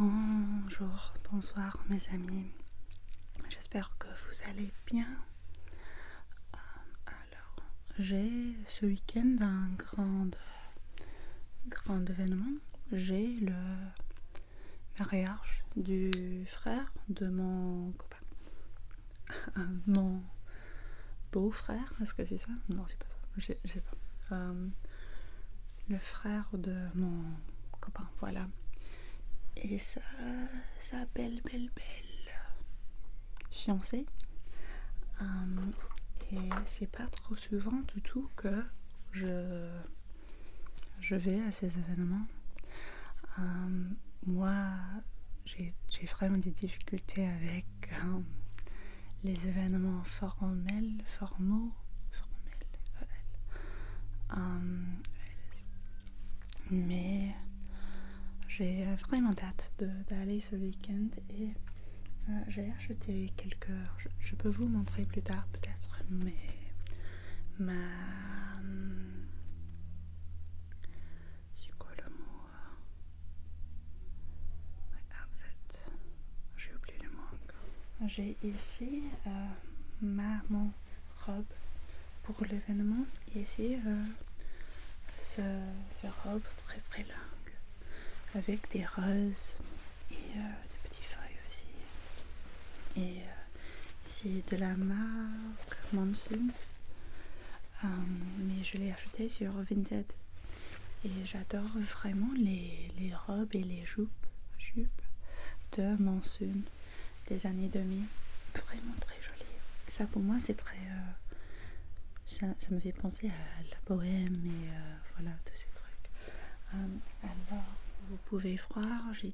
Bonjour, bonsoir mes amis, j'espère que vous allez bien. Alors, j'ai ce week-end un grand événement. J'ai le mariage du frère de mon copain. Mon beau-frère, est-ce que c'est ça? Non, c'est pas ça, je sais pas. Le frère de mon copain, voilà. Et ça belle fiancée. Et c'est pas trop souvent du tout que je vais à ces événements. Moi, j'ai vraiment des difficultés avec les événements formels, mais j'ai vraiment hâte d'aller ce week-end et j'ai acheté quelques... Je peux vous montrer plus tard peut-être, mais c'est quoi le mot? Outfit. J'ai oublié le mot encore. J'ai ici mon robe pour l'événement et ici ce robe très longue avec des roses et des petites feuilles aussi. Et c'est de la marque Monsoon, mais je l'ai acheté sur Vinted et j'adore vraiment les robes et les jupes de Monsoon des années 2000, vraiment très jolies. Ça pour moi c'est très ça me fait penser à la bohème et voilà tous ces trucs. Alors vous pouvez voir, je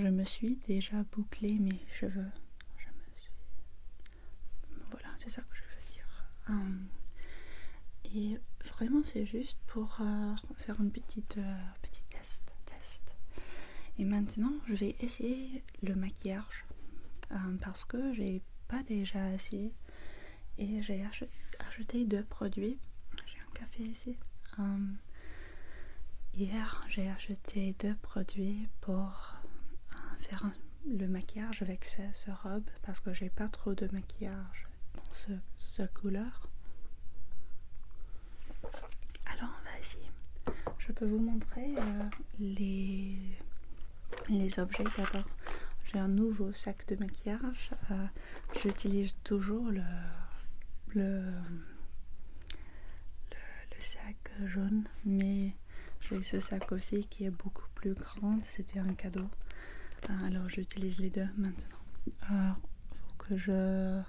me suis déjà bouclé mes cheveux. Voilà, c'est ça que je veux dire. Et vraiment, c'est juste pour faire une petit test. Et maintenant, je vais essayer le maquillage parce que j'ai pas déjà essayé. Et j'ai acheté 2 produits. J'ai un café ici. Hier, j'ai acheté 2 produits pour faire le maquillage avec ce robe parce que j'ai pas trop de maquillage dans ce couleur. Alors on va essayer. Je peux vous montrer les objets d'abord. J'ai un nouveau sac de maquillage. J'utilise toujours le sac jaune, mais j'ai ce sac aussi qui est beaucoup plus grand. C'était un cadeau. Alors j'utilise les deux maintenant. Faut que je...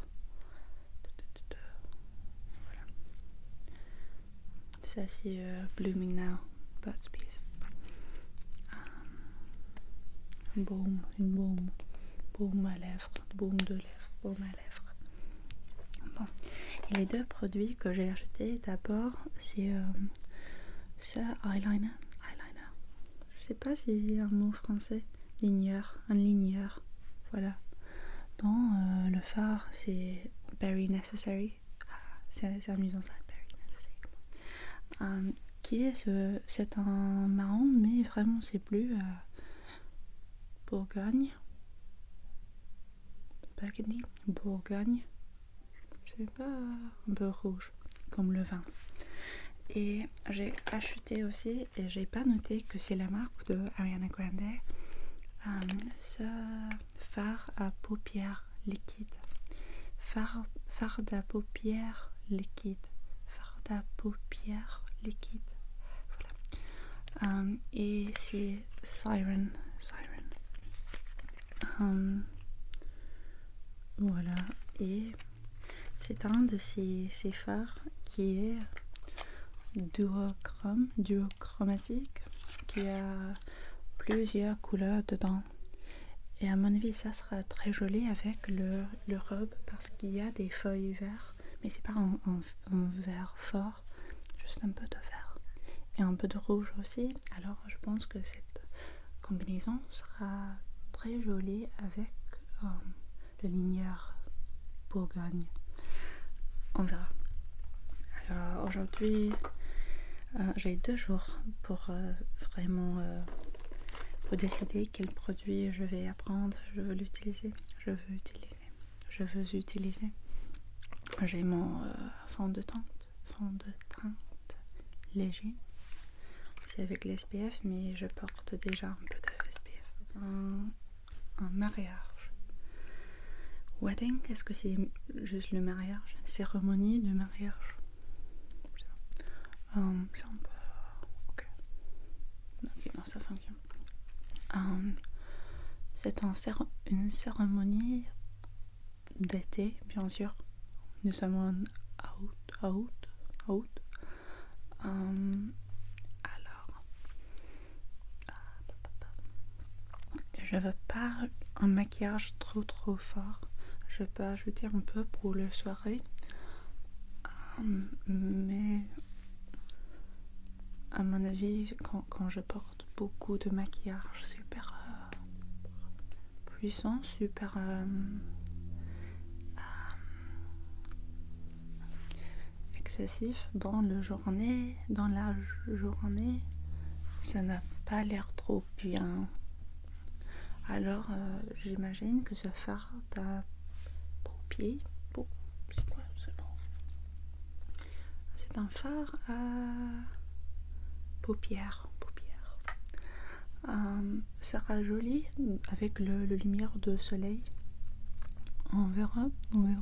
Voilà. Ça c'est Blooming Now, Burt's Bees. Une baume à lèvres, baume de lèvres, baume à lèvres. Bon. Et les 2 produits que j'ai achetés d'abord, c'est ce eyeliner. Je sais pas s'il y a un mot français. Un ligneur. Voilà. Dans le fard, c'est Very Necessary. C'est amusant ça, Very Necessary. C'est un marron, mais vraiment c'est plus Bourgogne. C'est pas un peu rouge, comme le vin. Et j'ai acheté aussi, et j'ai pas noté que c'est la marque de Ariana Grande, ce fard à paupières liquide. Fard à paupières liquide. Voilà. Et c'est Siren. Voilà. Et c'est un de ces fards qui est duochromatique, qui a plusieurs couleurs dedans. Et à mon avis, ça sera très joli avec le robe parce qu'il y a des feuilles vertes, mais c'est pas un vert fort, juste un peu de vert et un peu de rouge aussi. Alors je pense que cette combinaison sera très jolie avec le ligneur Bourgogne. On verra. Alors aujourd'hui, j'ai 2 jours pour vraiment faut décider quel produit je vais apprendre, je veux l'utiliser, je veux utiliser. J'ai mon fond de teinte léger. C'est avec l'SPF, mais je porte déjà un peu de SPF. Un mariage. Wedding, est-ce que c'est juste le mariage? Cérémonie de mariage. C'est un peu... Ok, non, ça fonctionne. C'est une cérémonie d'été, bien sûr. Nous sommes en août. Alors, je veux pas un maquillage trop fort. Je peux ajouter un peu pour la soirée, mais à mon avis, quand je porte beaucoup de maquillage super puissant, super excessif dans la journée, ça n'a pas l'air trop bien. Alors, j'imagine que ce fard à paupières, c'est quoi ce nom? C'est un fard à paupières. Sera joli avec le lumière de soleil. On verra. Oui.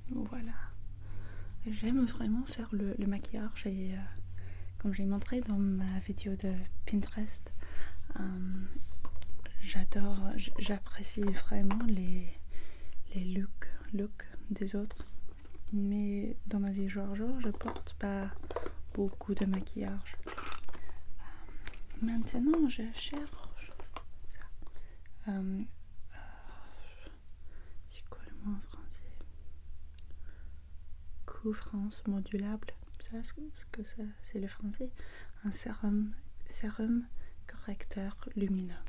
Voilà. J'aime vraiment faire le maquillage et comme j'ai montré dans ma vidéo de Pinterest, j'apprécie vraiment les looks des autres. Mais dans ma vie jour, je porte pas beaucoup de maquillage. Maintenant, je cherche ça. C'est quoi le mot en français? Couvrance modulable. Ça, c'est le français. Un sérum correcteur lumineux.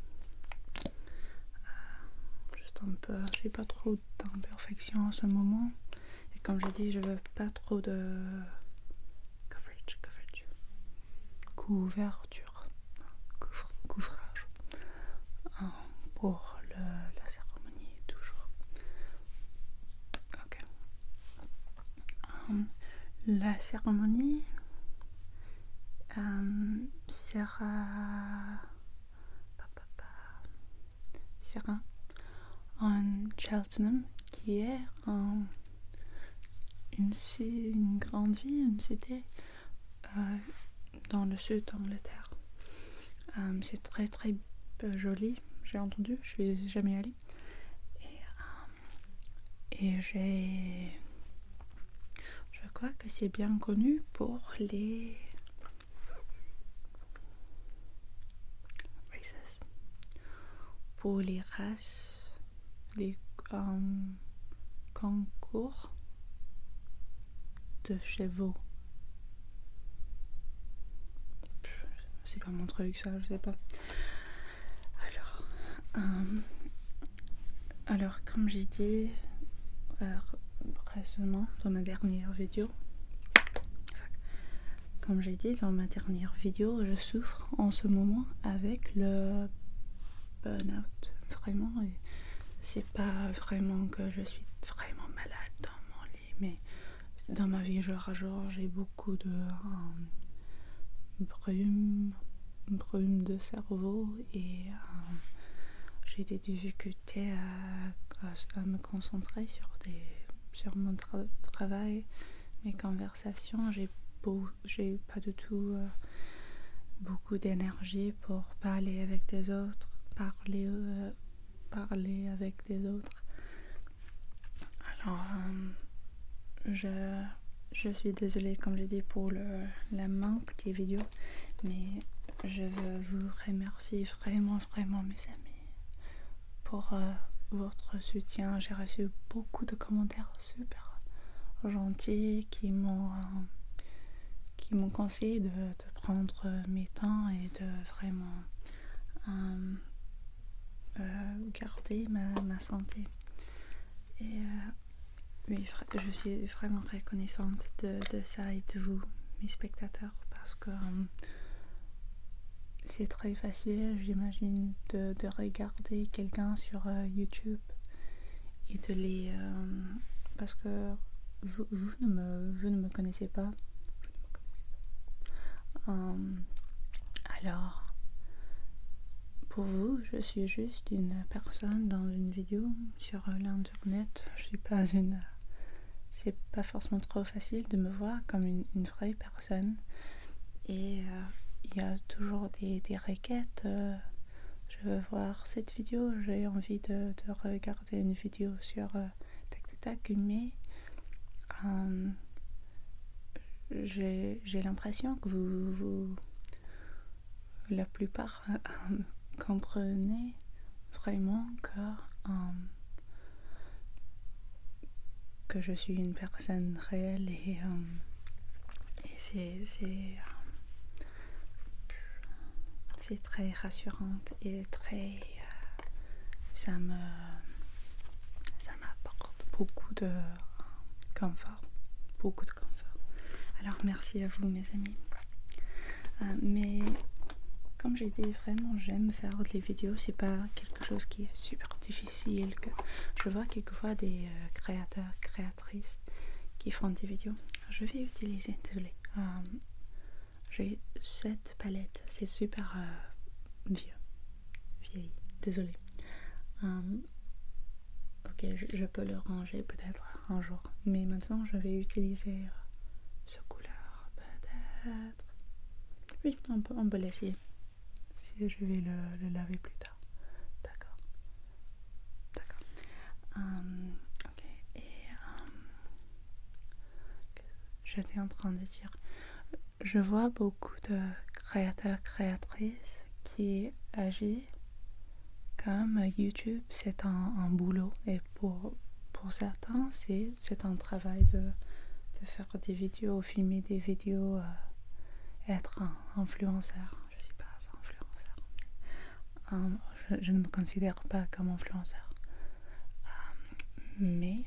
Juste un peu. J'ai pas trop d'imperfection en ce moment. Et comme j'ai dit, je veux pas trop de couvrage pour la cérémonie toujours. Ok. La cérémonie sera en Cheltenham, qui est une grande ville, une cité dans le sud d'Angleterre. C'est très joli, j'ai entendu, je suis jamais allée. Et je crois que c'est bien connu pour les races, pour les races, les concours de chevaux. C'est pas mon truc, ça, je sais pas. Alors comme j'ai dit récemment dans ma dernière vidéo, je souffre en ce moment avec le burn-out, vraiment. Et c'est pas vraiment que je suis vraiment malade dans mon lit, mais dans ma vie jour à jour, j'ai beaucoup de brume de cerveau et j'ai des difficultés à me concentrer sur mon travail, mes conversations. J'ai pas du tout beaucoup d'énergie pour parler avec des autres, parler avec des autres. Alors, je suis désolée, comme je dis, pour la manque des vidéos, mais je veux vous remercier vraiment, mes amis, pour votre soutien. J'ai reçu beaucoup de commentaires super gentils qui m'ont conseillé de prendre mes temps et de vraiment garder ma santé. Et oui, je suis vraiment reconnaissante de ça et de vous, mes spectateurs, parce que c'est très facile, j'imagine, de regarder quelqu'un sur YouTube et de les... parce que vous ne me connaissez pas. Alors, pour vous, je suis juste une personne dans une vidéo sur l'internet. Je suis pas une... C'est pas forcément trop facile de me voir comme une vraie personne. Et il y a toujours des requêtes. Je veux voir cette vidéo, j'ai envie de regarder une vidéo sur tac tac tac, mais j'ai l'impression que la plupart comprenez vraiment que je suis une personne réelle et c'est très rassurant et très ça m'apporte beaucoup de confort, alors merci à vous mes amis. Mais comme j'ai dit, vraiment j'aime faire des vidéos, c'est pas quelque chose qui est super difficile. Que je vois quelquefois des créateurs, créatrices qui font des vidéos. Je vais utiliser, désolé, j'ai cette palette, c'est super vieille, désolé. Ok, je peux le ranger peut-être un jour, mais maintenant je vais utiliser ce couleur peut-être. Oui, on peut l'essayer. Si je vais le laver plus tard. D'accord. Ok. Et j'étais en train de dire, je vois beaucoup de créateurs, créatrices qui agissent comme YouTube, c'est un boulot. Et pour certains, c'est un travail de faire des vidéos, filmer des vidéos, être un influenceur. Je suis pas influenceur. Je ne me considère pas comme influenceur. Mais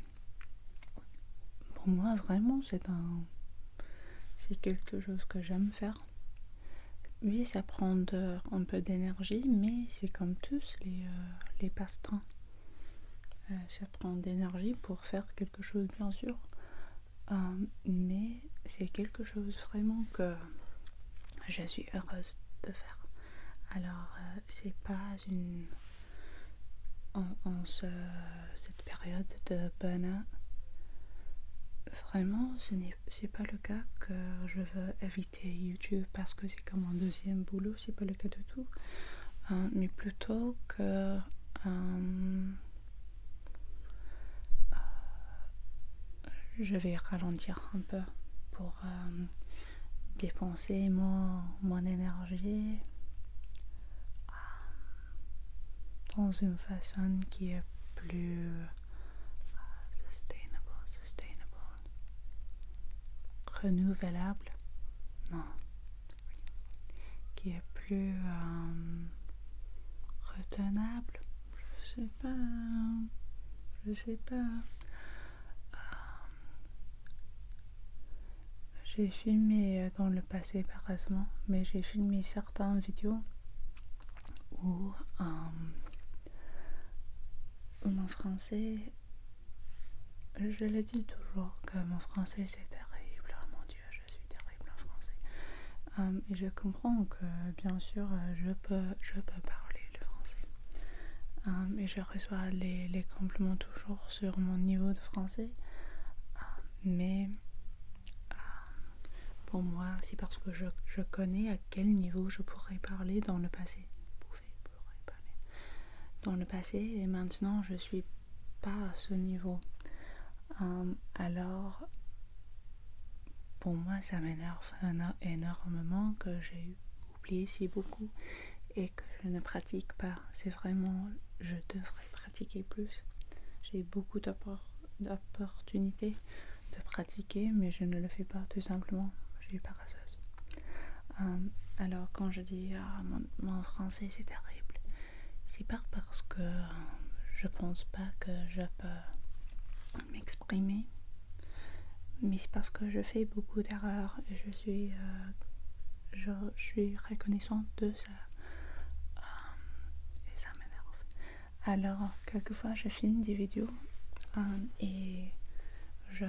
pour moi, vraiment, c'est quelque chose que j'aime faire. Oui, ça prend un peu d'énergie, mais c'est comme tous les passe-temps. Ça prend d'énergie pour faire quelque chose, bien sûr. Mais c'est quelque chose vraiment que je suis heureuse de faire. Alors, c'est pas cette période de burn-out, vraiment, c'est pas le cas que je veux éviter YouTube parce que c'est comme un deuxième boulot, c'est pas le cas de tout. Mais plutôt que je vais ralentir un peu pour dépenser mon énergie dans une façon qui est plus sustainable, renouvelable, non, qui est plus retenable, je sais pas. J'ai filmé dans le passé pas récemment, mais j'ai filmé certaines vidéos où mon français, je le dis toujours que mon français c'est terrible, oh mon dieu je suis terrible en français, et je comprends que bien sûr je peux parler le français, et je reçois les compliments toujours sur mon niveau de français, mais pour moi c'est parce que je connais à quel niveau je pourrais parler dans le passé. Dans le passé et maintenant je suis pas à ce niveau. Alors pour moi ça m'énerve énormément que j'ai oublié si beaucoup et que je ne pratique pas. C'est vraiment, je devrais pratiquer plus. J'ai beaucoup d'opportunités de pratiquer mais je ne le fais pas tout simplement. Je suis paresseuse. Alors quand je dis mon français c'est terrible, c'est pas parce que je pense pas que je peux m'exprimer, mais c'est parce que je fais beaucoup d'erreurs et je suis reconnaissante de ça. Alors, quelquefois, je filme des vidéos et je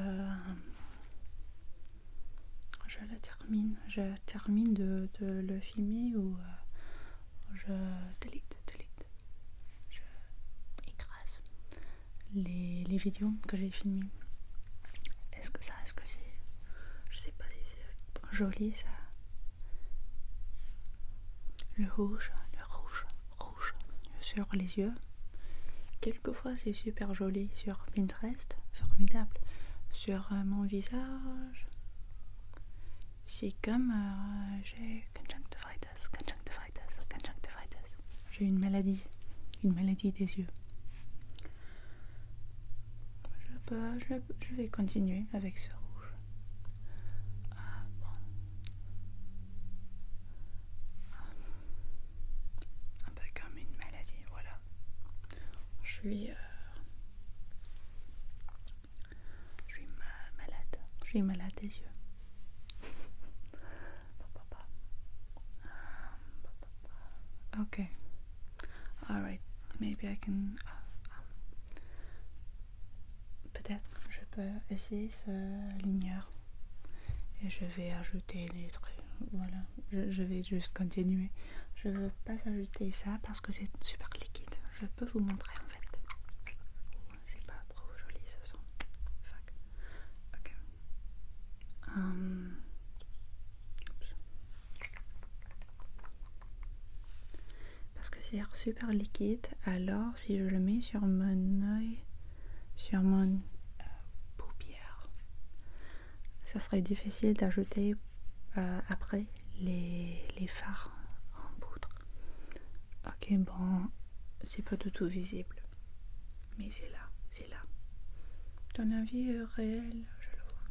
termine de le filmer ou je delete, je écrase les vidéos que j'ai filmées. Est-ce que c'est, je sais pas si c'est joli ça. Le rouge sur les yeux. Quelquefois c'est super joli sur Pinterest, formidable. Sur mon visage, c'est comme j'ai conjonctivitis. J'ai une maladie des yeux. Je vais continuer avec ce rouge. Bon. Un peu comme une maladie, voilà. Je suis malade. Je suis malade des yeux. Okay. All right. Maybe I can. Peut-être je peux essayer ce ligneur et je vais ajouter des trucs. Voilà. Je vais juste continuer. Je veux pas ajouter ça parce que c'est super liquide. Je peux vous montrer en fait. C'est pas trop joli ce son. Fuck. Ok. Parce que c'est super liquide, alors si je le mets sur mon œil, sur mon paupière, ça serait difficile d'ajouter après les fards en poudre. Ok, bon, c'est pas du tout visible, mais c'est là. Dans la vie réelle, je le vois.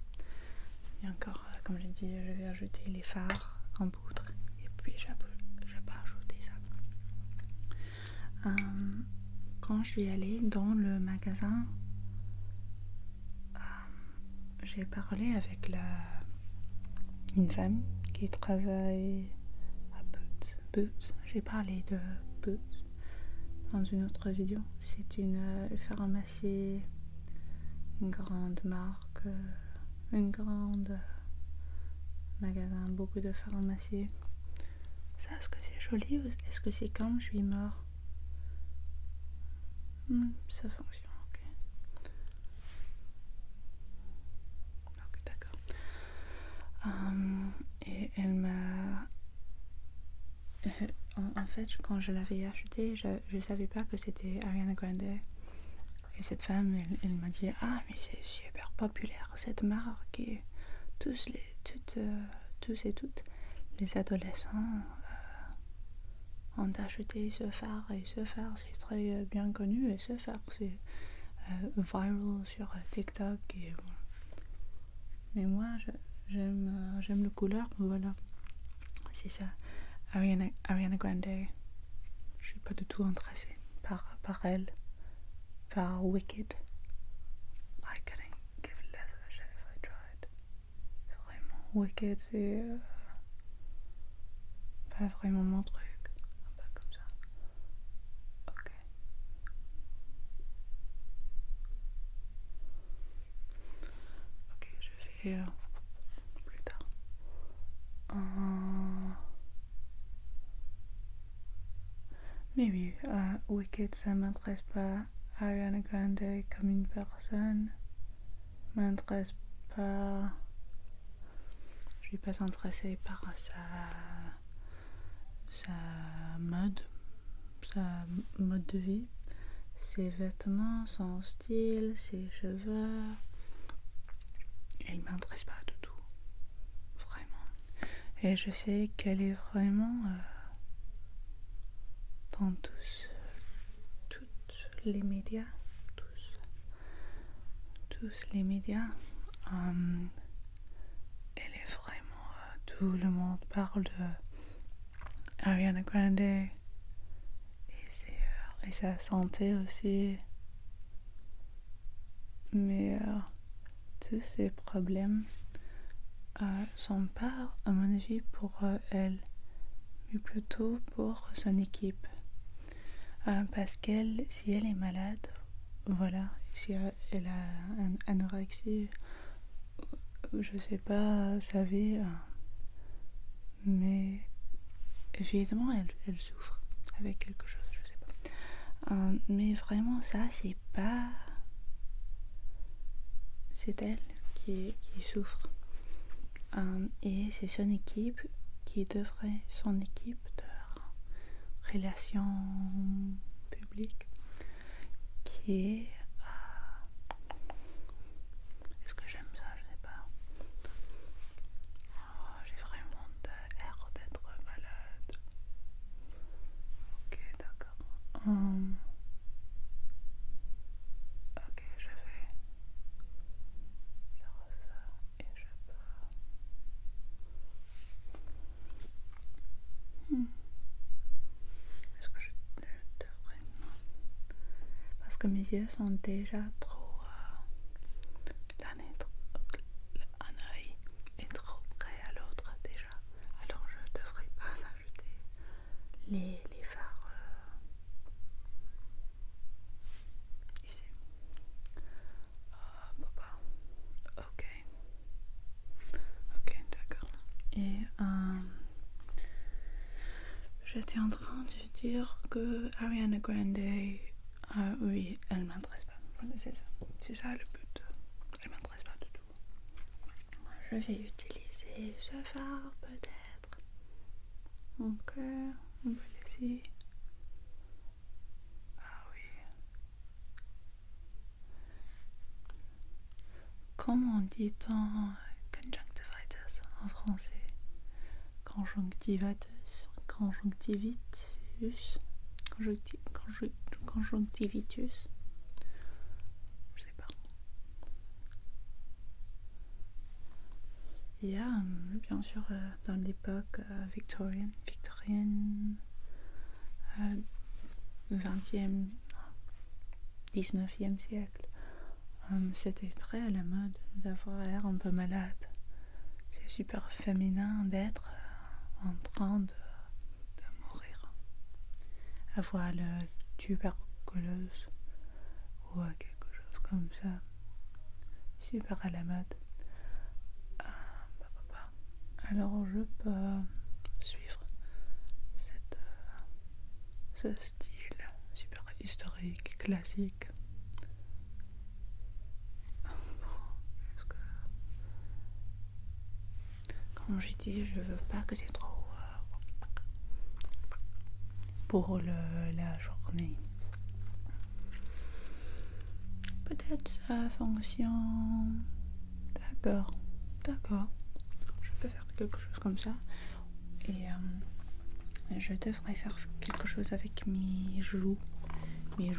Et encore, comme j'ai dit, je vais ajouter les fards en poudre et puis je peux ajouter ça. Quand je suis allée dans le magasin, j'ai parlé avec une femme qui travaille à Boots. J'ai parlé de Boots dans une autre vidéo. C'est une pharmacie, une grande marque, une grande magasin, beaucoup de pharmacies. Ça, est-ce que c'est joli ou est-ce que c'est comme je suis mort? Ça fonctionne, ok. Ok, d'accord. Et elle m'a... En fait, quand je l'avais acheté, je savais pas que c'était Ariana Grande. Et cette femme, elle m'a dit « Ah, mais c'est super populaire, cette marque. Et tous et toutes, les adolescents ont acheté ce phare. Et ce phare, c'est très bien connu. Et ce phare, c'est viral sur TikTok. Et, mais moi, j'aime le couleur. Voilà, c'est ça. Ariana Grande. Je suis pas du tout intéressée par elle. Par Wicked. I couldn't give less of a shit if I tried. Vraiment, Wicked, c'est pas vraiment mon truc. Pas comme ça. Ok. Ok, je vais plus tard. Mais oui, Wicked, ça m'intéresse pas. Ariana Grande comme une personne m'intéresse pas. Je suis pas intéressée par sa mode de vie, ses vêtements, son style, ses cheveux. Elle m'intéresse pas du tout, vraiment. Et je sais qu'elle est vraiment dans tous les médias, tous les médias. Elle est vraiment, tout le monde parle de Ariana Grande et sa santé aussi. Mais tous ces problèmes sont pas, à mon avis, pour elle, mais plutôt pour son équipe. Parce qu'elle, si elle est malade, voilà, si elle a une anorexie, je sais pas sa vie, mais évidemment elle souffre avec quelque chose, je sais pas. Mais vraiment ça, c'est elle qui souffre. Et c'est son équipe son équipe de relations publiques qui est... Est-ce que j'aime ça? Je sais pas. J'ai vraiment l'air d'être malade. Ok, d'accord. Ok, je vais faire ça et je peux... Est-ce que je devrais... Non. Parce que mes yeux sont déjà trop... un œil est trop près à l'autre déjà. Alors je devrais pas ajouter les fards ici. Papa. Ok. Ok, d'accord. Et j'étais en train de dire que Ariana Grande, oui, elle m'intéresse pas. C'est ça le but. Elle m'intéresse pas du tout. Je vais utiliser ce phare peut-être. Donc, on peut laisser. Ah oui. Comment dit-on conjunctivitis en français? Conjonctivitis. Conjonctivitus. Je sais pas. Il y a bien sûr dans l'époque victorienne, 20e, 19e siècle, c'était très à la mode d'avoir l'air un peu malade. C'est super féminin d'être en train de mourir. Avoir la tuberculose ou quelque chose comme ça. Super à la mode. Alors je peux suivre ce style super historique, classique. Comme j'ai dit, je veux pas que c'est trop pour la journée. Peut-être ça fonctionne. D'accord. Je peux faire quelque chose comme ça. Et je devrais faire quelque chose avec mes joues. Il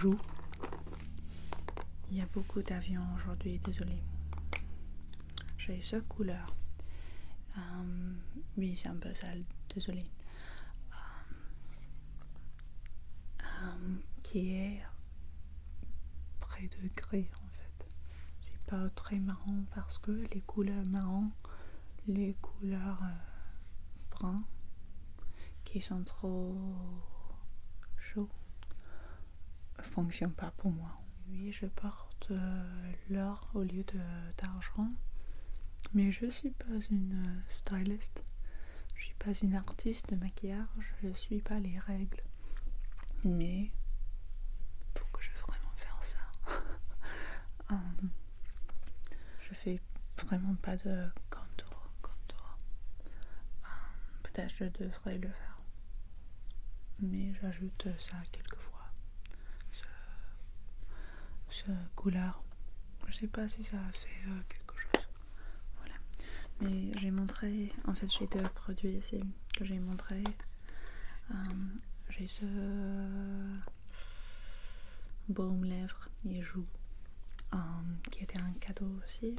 y a beaucoup d'avions aujourd'hui, désolé. J'ai ce couleur. Oui, c'est un peu sale, désolé. Qui est près de gris en fait. C'est pas très marron parce que les couleurs marron, les couleurs bruns qui sont trop chauds fonctionnent pas pour moi. Oui, je porte l'or au lieu d'argent, mais je suis pas une styliste. Je suis pas une artiste de maquillage, je suis pas les règles. Mais faut que je vraiment faire ça. Je fais vraiment pas de contour. Peut-être je devrais le faire. Mais j'ajoute ça quelquefois. Ce couleur. Je sais pas si ça a fait quelque chose. Voilà. Mais j'ai montré, en fait j'ai deux produits ici que j'ai montré. J'ai ce baume lèvres et joues qui était un cadeau aussi.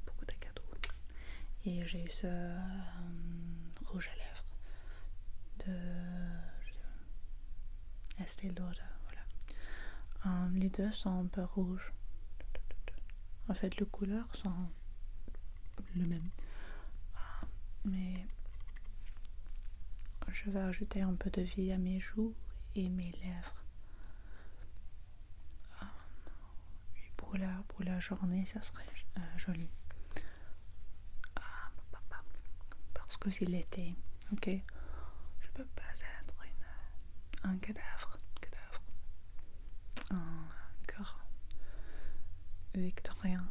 Beaucoup de cadeaux. Et j'ai ce rouge à lèvres de Estée Lauder. Voilà. Les deux sont un peu rouges. En fait, les couleurs sont le même. Mais je vais ajouter un peu de vie à mes joues et mes lèvres pour la journée, ça serait joli. Parce que c'est l'été, ok? Je peux pas être un cadavre, un cœur victorien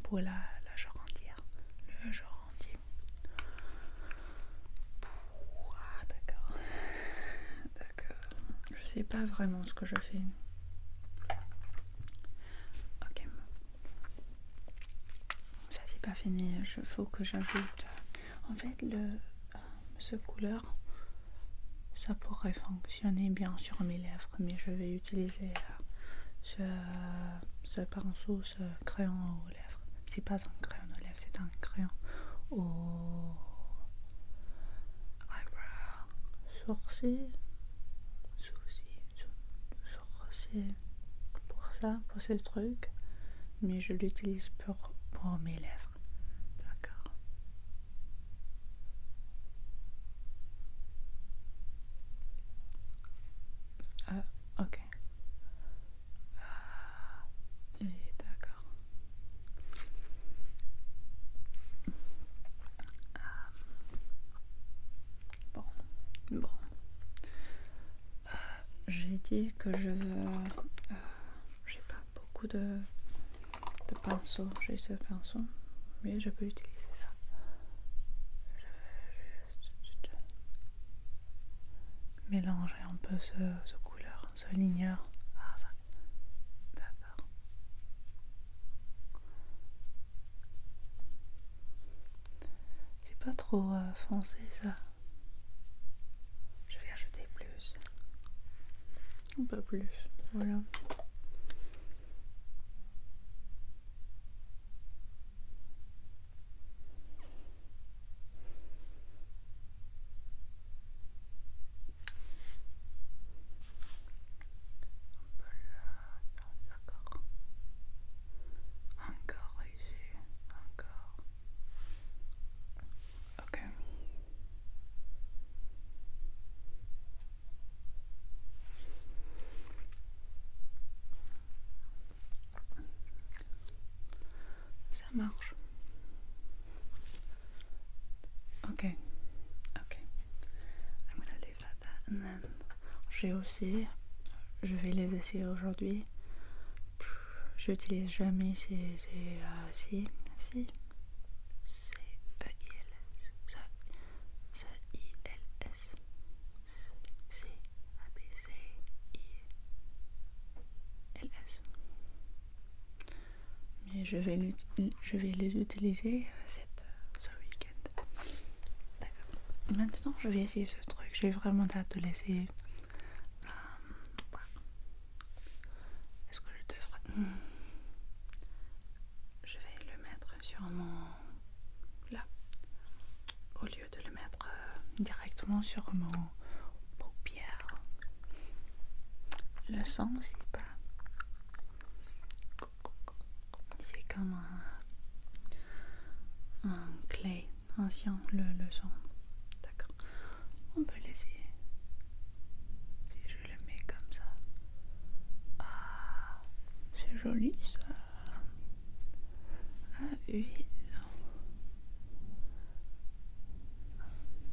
pour la jour entière, le jour entier. D'accord. Je sais pas vraiment ce que je fais. Ok. Ça c'est pas fini. Il faut que j'ajoute. En fait, ce couleur, ça pourrait fonctionner bien sur mes lèvres, mais je vais utiliser ce pinceau, ce crayon aux lèvres. C'est pas un crayon aux lèvres, c'est un crayon aux eyebrows, sourcils, pour ça, pour ce truc, mais je l'utilise pour mes lèvres. D'accord. Ok. Et d'accord. Bon. J'ai dit que je veux. J'ai pas beaucoup de pinceaux. J'ai ce pinceau, mais je peux utiliser ça. Je vais juste mélanger un peu ce couleur, ce ligneur. D'accord. C'est pas trop foncé ça. Je vais ajouter plus. Un peu plus. Voilà. D'accord. Encore ici. Encore. Ok. Ça marche. Ok. I'm gonna leave that. And then, j'ai aussi, je vais les essayer aujourd'hui. J'utilise jamais ces C-E-I-L-S. C-I-L-S. C-A-B-C-I-L-S. Mais je vais les utiliser ce week-end. D'accord. Maintenant, je vais essayer ce truc. J'ai vraiment hâte de l'essayer. Est-ce que je devrais... Je vais le mettre sur là, au lieu de le mettre directement sur mon paupière. Le son, c'est pas... C'est comme un clay ancien, le son. D'accord. On peut l'essayer. Si je le mets comme ça. Ah, c'est joli ça. Ah oui.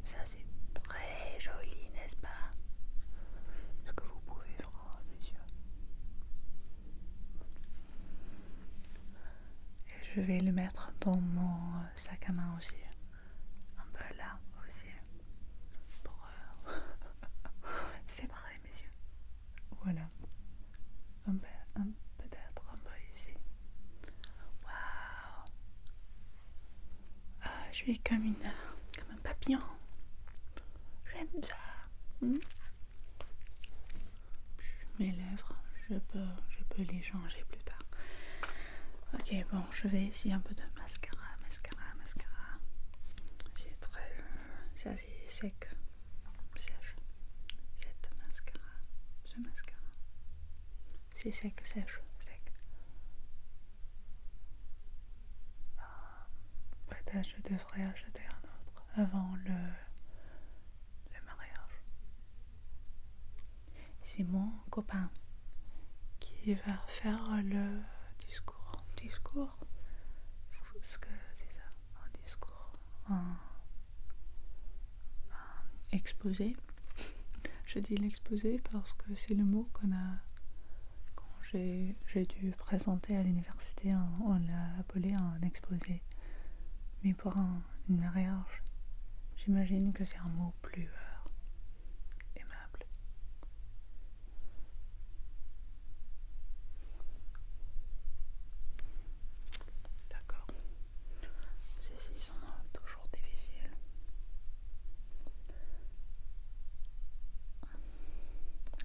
Ça c'est très joli, n'est-ce pas? Est-ce que vous pouvez voir mes yeux? Et je vais le mettre dans mon sac à main aussi. Un peu là aussi. Pour séparer mes yeux. Voilà. Peut-être un peu ici. Waouh. Ah, je suis comme un papillon. J'aime ça. Mes lèvres, je peux les changer plus tard. Ok, bon, je vais essayer un peu de mascara. C'est très... ça c'est sec. Sèche. Ce mascara. C'est sec, sèche, sec. Peut-être je devrais acheter un autre avant le mariage. C'est mon copain qui va faire le discours, ce que c'est ça, un discours, un exposé. Je dis l'exposé parce que c'est le mot qu'on a quand j'ai dû présenter à l'université, on l'a appelé un exposé. Mais pour un mariage, j'imagine que c'est un mot plus aimable. D'accord. Ceux-ci sont toujours difficiles.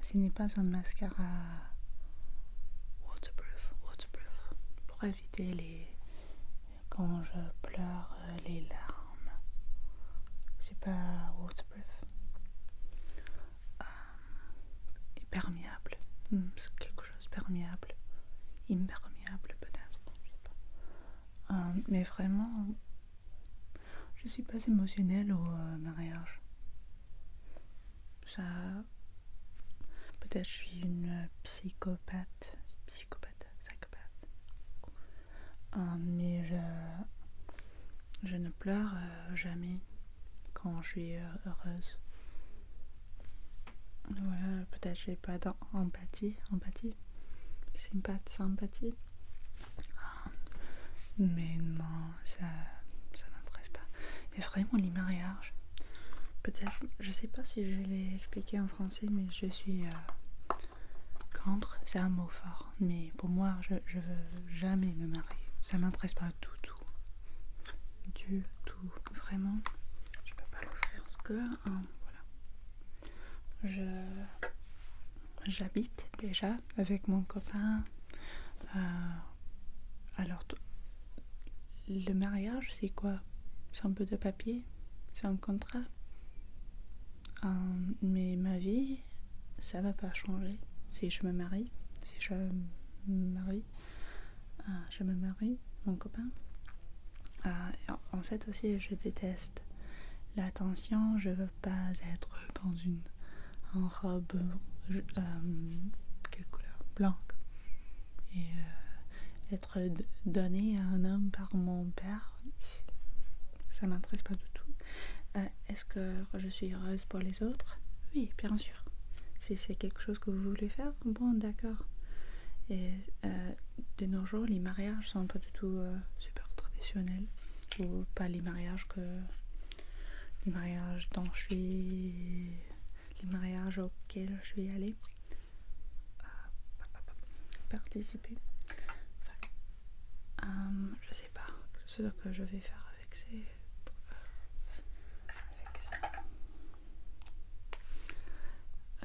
Ce n'est pas un mascara waterproof, pour éviter quand je pleure les larmes. C'est pas waterproof. Perméable. C'est quelque chose de perméable. Imperméable peut-être. Je sais pas. Mais vraiment, je suis pas émotionnelle au mariage. Ça, peut-être je suis une psychopathe. Mais je ne pleure jamais quand je suis heureuse. Voilà, peut-être j'ai pas d'empathie. Sympathie. Mais non, ça m'intéresse pas. Mais vraiment, les mariages, peut-être, je sais pas si je l'ai expliqué en français, mais je suis contre, c'est un mot fort. Mais pour moi, je veux jamais me marier. Ça m'intéresse pas du tout. Vraiment. Je peux pas l'ouvrir parce que, voilà. J'habite déjà avec mon copain. Alors, le mariage, c'est quoi? C'est un peu de papier? C'est un contrat? Mais ma vie, ça va pas changer. Si je me marie, mon copain. En fait aussi, je déteste l'attention. Je veux pas être dans une robe quelle couleur? Blanc. Et être donnée à un homme par mon père, ça m'intéresse pas du tout. Est-ce que je suis heureuse pour les autres? Oui, bien sûr. Si c'est quelque chose que vous voulez faire, bon, d'accord. Et de nos jours, les mariages sont pas du tout super traditionnels, ou pas les mariages les mariages auxquels je suis allée participer. Je sais pas ce que je vais faire avec ça.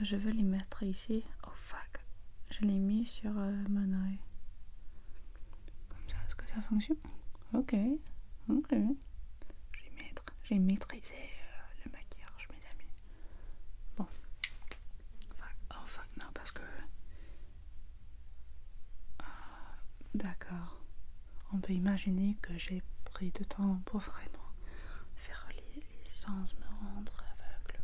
Je veux les mettre ici. Oh fuck. Je l'ai mis sur mon oeil. Comme ça, est-ce que ça fonctionne? Ok. J'ai maîtrisé le maquillage, mes amis. Bon. Oh fuck, non, parce que... d'accord. On peut imaginer que j'ai pris du temps pour vraiment faire les sens me rendre aveugle.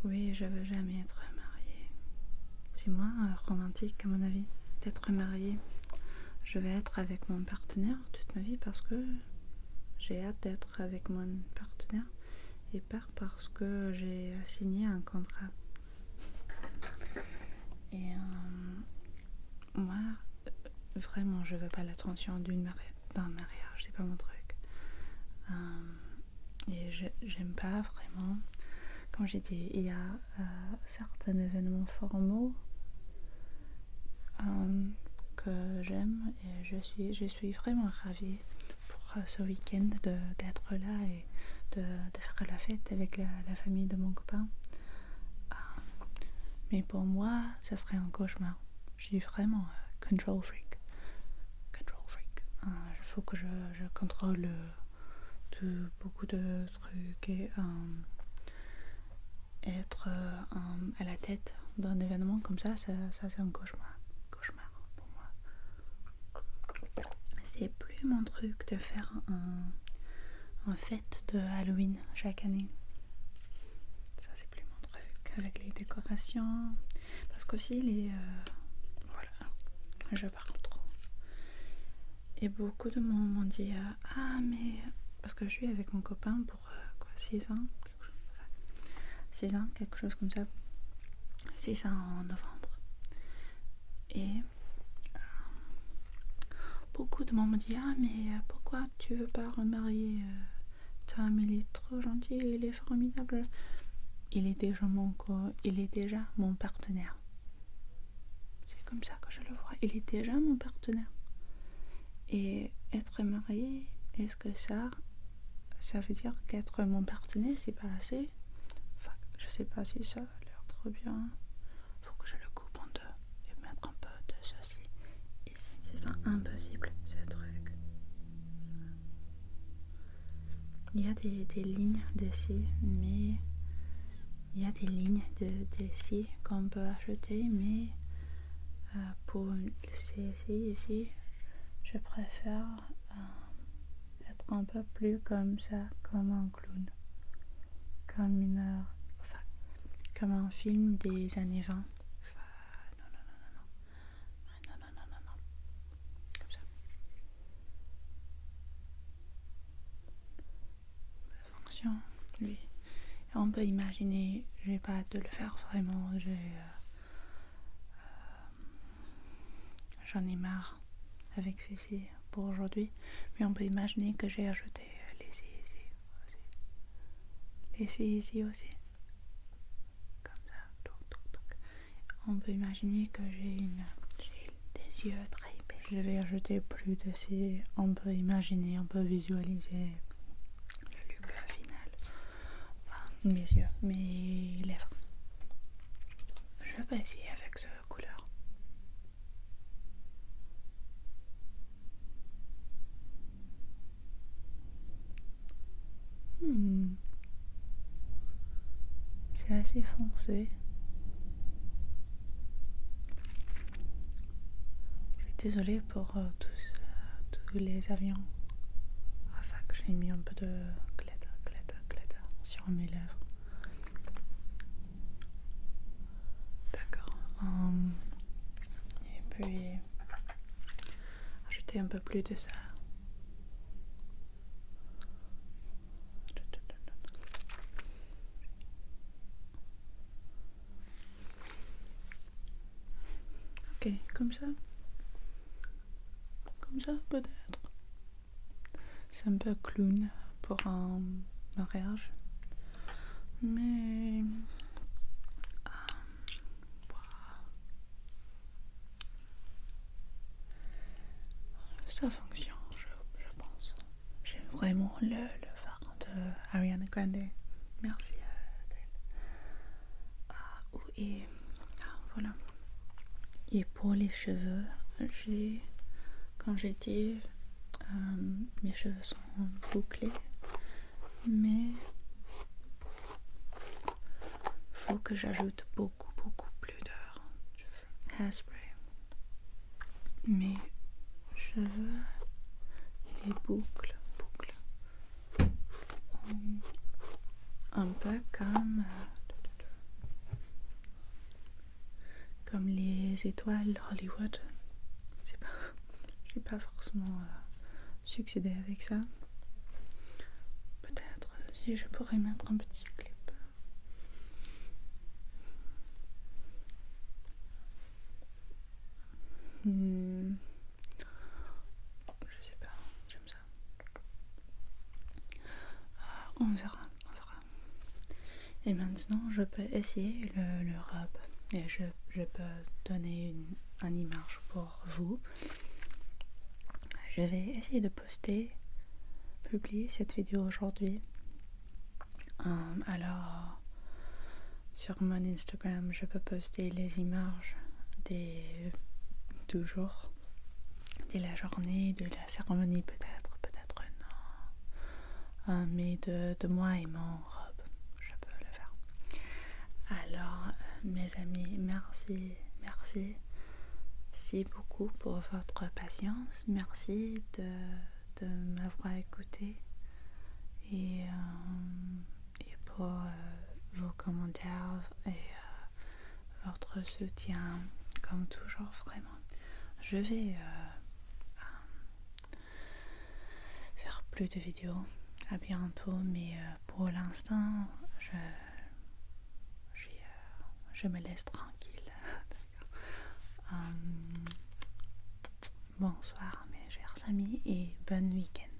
Oui, je veux jamais être mariée. C'est moins romantique à mon avis d'être mariée. Je vais être avec mon partenaire toute ma vie parce que j'ai hâte d'être avec mon partenaire et pas parce que j'ai signé un contrat. Et moi, vraiment, je veux pas l'attention d'un mariage, c'est pas mon truc. Et j'aime pas vraiment. Comme j'ai dit, il y a certains événements formaux que j'aime et je suis vraiment ravie pour ce week-end d'être là et de faire la fête avec la famille de mon copain. Mais pour moi, ça serait un cauchemar. Je suis vraiment control freak. Il faut que je contrôle beaucoup de trucs et être à la tête d'un événement comme ça c'est un cauchemar pour moi. C'est plus mon truc de faire un fête de Halloween chaque année. Ça c'est plus mon truc avec les décorations, parce qu'aussi voilà, je parle trop. Et beaucoup de monde m'ont dit ah mais parce que je suis avec mon copain pour 6 ans, 6 ans, quelque chose comme ça. 6 ans en novembre. Et beaucoup de monde m'ont dit ah mais pourquoi tu veux pas remarier Tom, il est trop gentil, il est formidable. Il est déjà mon partenaire. C'est comme ça que je le vois. Il est déjà mon partenaire. Et être marié, est-ce que ça veut dire qu'être mon partenaire, c'est pas assez? Enfin, je sais pas si ça a l'air trop bien. Faut que je le coupe en deux et mettre un peu de ceci ici. C'est ça impossible, ce truc. Il y a des lignes d'ici, mais il y a des lignes d'ici qu'on peut acheter, mais pour ici, je préfère être un peu plus comme ça, comme un clown, comme un film des années 20. Non, comme ça. Ça fonctionne, oui. Et on peut imaginer, je vais pas te le faire vraiment, j'en ai marre avec ceci pour aujourd'hui, mais on peut imaginer que j'ai ajouté les si ici aussi, comme ça. On peut imaginer que j'ai des yeux très belles. Je vais ajouter plus de si. On peut imaginer, on peut visualiser le look final. Enfin, mes yeux, mes lèvres. Je vais essayer avec cette couleur. C'est assez foncé. Je suis désolée pour tous les avions. Enfin, que j'ai mis un peu de glitter sur mes lèvres. D'accord. Et puis, ajouter un peu plus de ça. Ok, comme ça. Comme ça, peut-être. C'est un peu clown pour un mariage. Mais ça fonctionne, je pense. J'aime vraiment le phare de Ariana Grande. Merci d'elle. Et voilà. Et pour les cheveux, quand j'étais, mes cheveux sont bouclés, mais faut que j'ajoute beaucoup plus de hairspray. Mes cheveux, les boucles, un peu comme les étoiles Hollywood. J'ai pas forcément succédé avec ça. Peut-être si je pourrais mettre un petit clip. Je sais pas, j'aime ça. On verra. Et maintenant, je peux essayer le robe. Et je peux donner une image pour vous. Je vais essayer de publier cette vidéo aujourd'hui. Alors, sur mon Instagram, je peux poster les images du jour, de la journée, de la cérémonie peut-être non. Mais de moi et mon robe, je peux le faire. Alors, mes amis, merci beaucoup pour votre patience. Merci de m'avoir écouté et pour vos commentaires et votre soutien, comme toujours, vraiment. je vais faire plus de vidéos. À bientôt, mais pour l'instant, je me laisse tranquille. Bonsoir mes chers amis et bon week-end.